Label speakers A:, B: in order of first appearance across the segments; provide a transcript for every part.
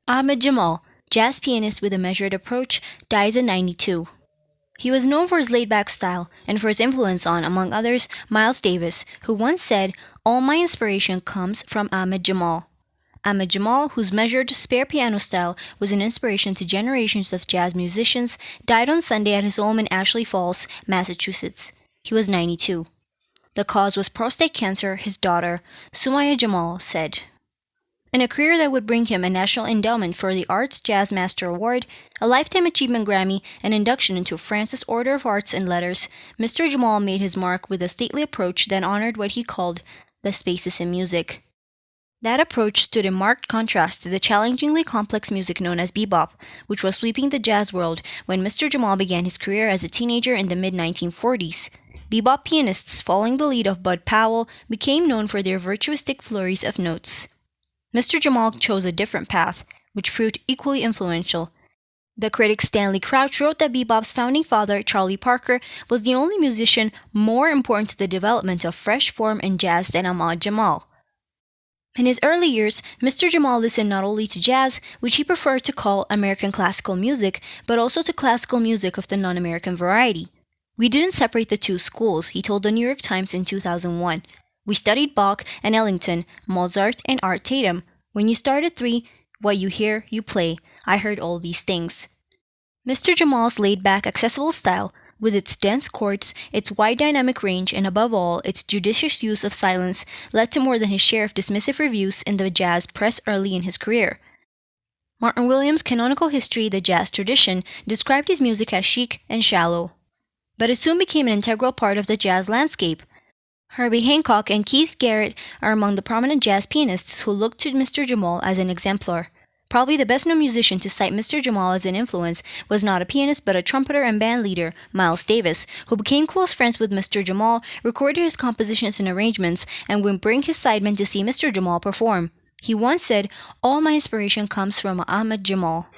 A: Ahmad Jamal, jazz pianist with a measured approach, dies at 92. He was known for his laid back style and for his influence on, among others, Miles Davis, who once said, "All my inspiration comes from Ahmad Jamal." Ahmad Jamal, whose measured, spare piano style was an inspiration to generations of jazz musicians, died on Sunday at his home in Ashley Falls, Massachusetts. He was 92. The cause was prostate cancer, his daughter, Sumaya Jamal, said. In a career that would bring him a National Endowment for the Arts Jazz Master Award, a Lifetime Achievement Grammy, and induction into France's Order of Arts and Letters, Mr. Jamal made his mark with a stately approach that honored what he called the spaces in music. That approach stood in marked contrast to the challengingly complex music known as bebop, which was sweeping the jazz world when Mr. Jamal began his career as a teenager in the mid 1940s. Bebop pianists, following the lead of Bud Powell, became known for their virtuistic flurries of notes. Mr. Jamal chose a different path, which proved equally influential. The critic Stanley Crouch wrote that bebop's founding father, Charlie Parker, was the only musician more important to the development of fresh form in jazz than Ahmad Jamal. In his early years, Mr. Jamal listened not only to jazz, which he preferred to call American classical music, but also to classical music of the non-American variety. "We didn't separate the two schools," he told the New York Times in 2001. "We studied Bach and Ellington, Mozart and Art Tatum. When you start at 3, what you hear, you play. I heard all these things." Mr. Jamal's laid-back, accessible style, with its dense chords, its wide dynamic range, and above all, its judicious use of silence, led to more than his share of dismissive reviews in the jazz press early in his career. Martin Williams' canonical history, The Jazz Tradition, described his music as chic and shallow. But it soon became an integral part of the jazz landscape. Herbie Hancock and Keith Jarrett are among the prominent jazz pianists who looked to Mr. Jamal as an exemplar. Probably the best known musician to cite Mr. Jamal as an influence was not a pianist but a trumpeter and band leader, Miles Davis, who became close friends with Mr. Jamal, recorded his compositions and arrangements, and would bring his sidemen to see Mr. Jamal perform. He once said, "All my inspiration comes from Ahmad Jamal."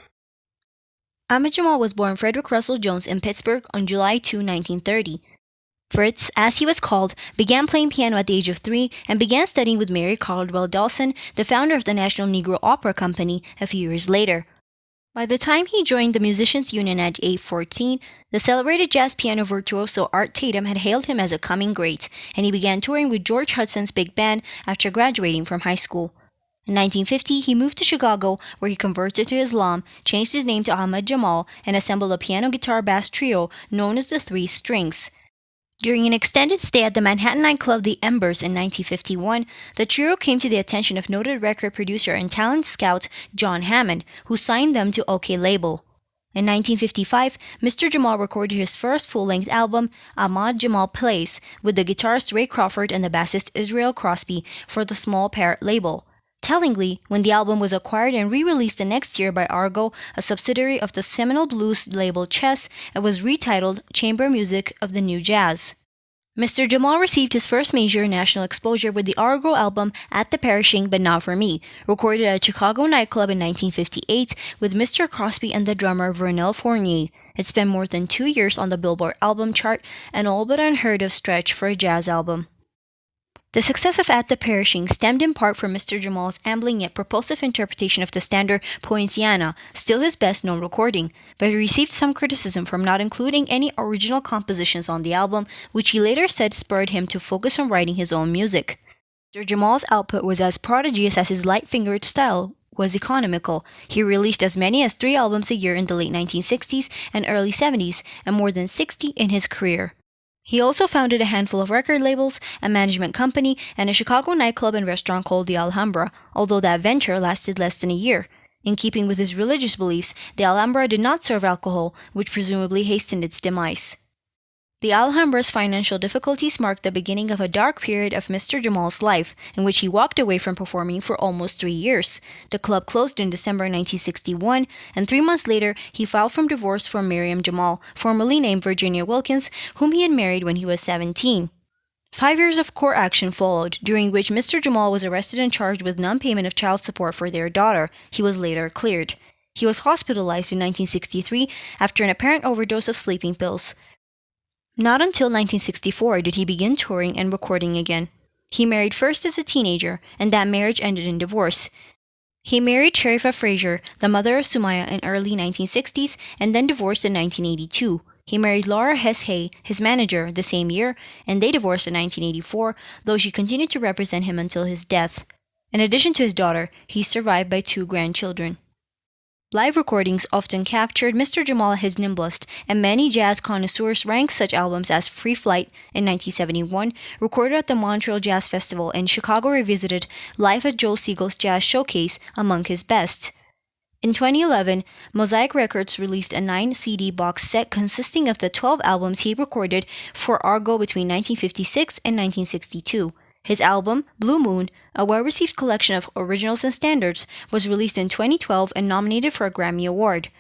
A: Ahmad Jamal was born Frederick Russell Jones in Pittsburgh on July 2, 1930. Fritz, as he was called, began playing piano at the age of 3 and began studying with Mary Caldwell Dawson, the founder of the National Negro Opera Company, a few years later. By the time he joined the Musicians Union at age 14, the celebrated jazz piano virtuoso Art Tatum had hailed him as a coming great, and he began touring with George Hudson's big band after graduating from high school. In 1950, he moved to Chicago, where he converted to Islam, changed his name to Ahmad Jamal, and assembled a piano-guitar-bass trio known as the Three Strings. During an extended stay at the Manhattan nightclub The Embers in 1951, the trio came to the attention of noted record producer and talent scout John Hammond, who signed them to OK Label. In 1955, Mr. Jamal recorded his first full-length album, Ahmad Jamal Plays, with the guitarist Ray Crawford and the bassist Israel Crosby for the Small Parrot label. Tellingly, when the album was acquired and re-released the next year by Argo, a subsidiary of the seminal blues label Chess, it was retitled Chamber Music of the New Jazz. Mr. Jamal received his first major national exposure with the Argo album At the Perishing But Not For Me, recorded at a Chicago nightclub in 1958 with Mr. Crosby and the drummer Vernel Fournier. It spent more than 2 years on the Billboard album chart, an all but unheard of stretch for a jazz album. The success of At the Perishing stemmed in part from Mr. Jamal's ambling yet propulsive interpretation of the standard Poinciana, still his best-known recording, but he received some criticism from not including any original compositions on the album, which he later said spurred him to focus on writing his own music. Mr. Jamal's output was as prodigious as his light-fingered style was economical. He released as many as 3 albums a year in the late 1960s and early 70s, and more than 60 in his career. He also founded a handful of record labels, a management company, and a Chicago nightclub and restaurant called the Alhambra, although that venture lasted less than a year. In keeping with his religious beliefs, the Alhambra did not serve alcohol, which presumably hastened its demise. The Alhambra's financial difficulties marked the beginning of a dark period of Mr. Jamal's life, in which he walked away from performing for almost 3 years. The club closed in December 1961, and 3 months later, he filed for divorce from Miriam Jamal, formerly named Virginia Wilkins, whom he had married when he was 17. 5 years of court action followed, during which Mr. Jamal was arrested and charged with non-payment of child support for their daughter. He was later cleared. He was hospitalized in 1963 after an apparent overdose of sleeping pills. Not until 1964 did he begin touring and recording again. He married first as a teenager, and that marriage ended in divorce. He married Sharifa Frazier, the mother of Sumaya, in early 1960s and then divorced in 1982. He married Laura Hess Hay, his manager, the same year, and they divorced in 1984, though she continued to represent him until his death. In addition to his daughter, he's survived by two grandchildren. Live recordings often captured Mr. Jamal at his nimblest, and many jazz connoisseurs rank such albums as Free Flight in 1971, recorded at the Montreal Jazz Festival, and Chicago Revisited, live at Joel Siegel's Jazz Showcase, among his best. In 2011, Mosaic Records released a 9 CD box set consisting of the 12 albums he recorded for Argo between 1956 and 1962. His album, Blue Moon, a well-received collection of originals and standards, was released in 2012 and nominated for a Grammy Award.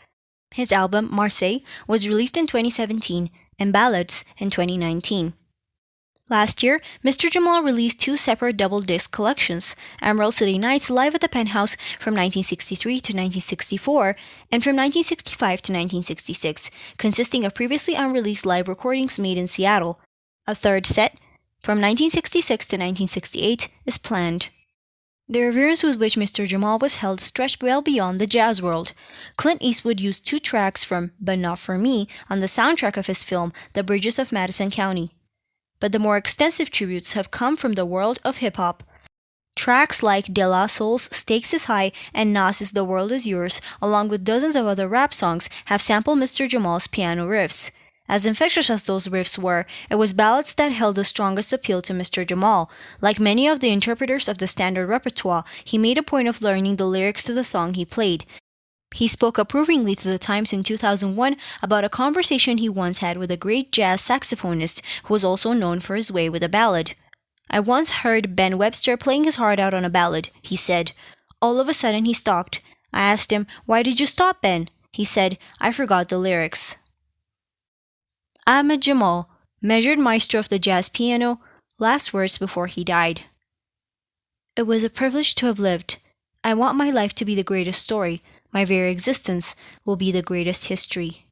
A: His album, Marseille, was released in 2017, and Ballads in 2019. Last year, Mr. Jamal released two separate double-disc collections, Emerald City Nights live at the Penthouse from 1963 to 1964, and from 1965 to 1966, consisting of previously unreleased live recordings made in Seattle. A third set, from 1966 to 1968, is planned. The reverence with which Mr. Jamal was held stretched well beyond the jazz world. Clint Eastwood used two tracks from But Not For Me on the soundtrack of his film The Bridges of Madison County. But the more extensive tributes have come from the world of hip-hop. Tracks like De La Soul's Stakes Is High and Nas's The World Is Yours, along with dozens of other rap songs, have sampled Mr. Jamal's piano riffs. As infectious as those riffs were, it was ballads that held the strongest appeal to Mr. Jamal. Like many of the interpreters of the standard repertoire, he made a point of learning the lyrics to the song he played. He spoke approvingly to the Times in 2001 about a conversation he once had with a great jazz saxophonist who was also known for his way with a ballad. "I once heard Ben Webster playing his heart out on a ballad," he said. "All of a sudden he stopped. I asked him, 'Why did you stop, Ben?' He said, 'I forgot the lyrics.'" Ahmad Jamal, measured maestro of the jazz piano, last words before he died. "It was a privilege to have lived. I want my life to be the greatest story. My very existence will be the greatest history."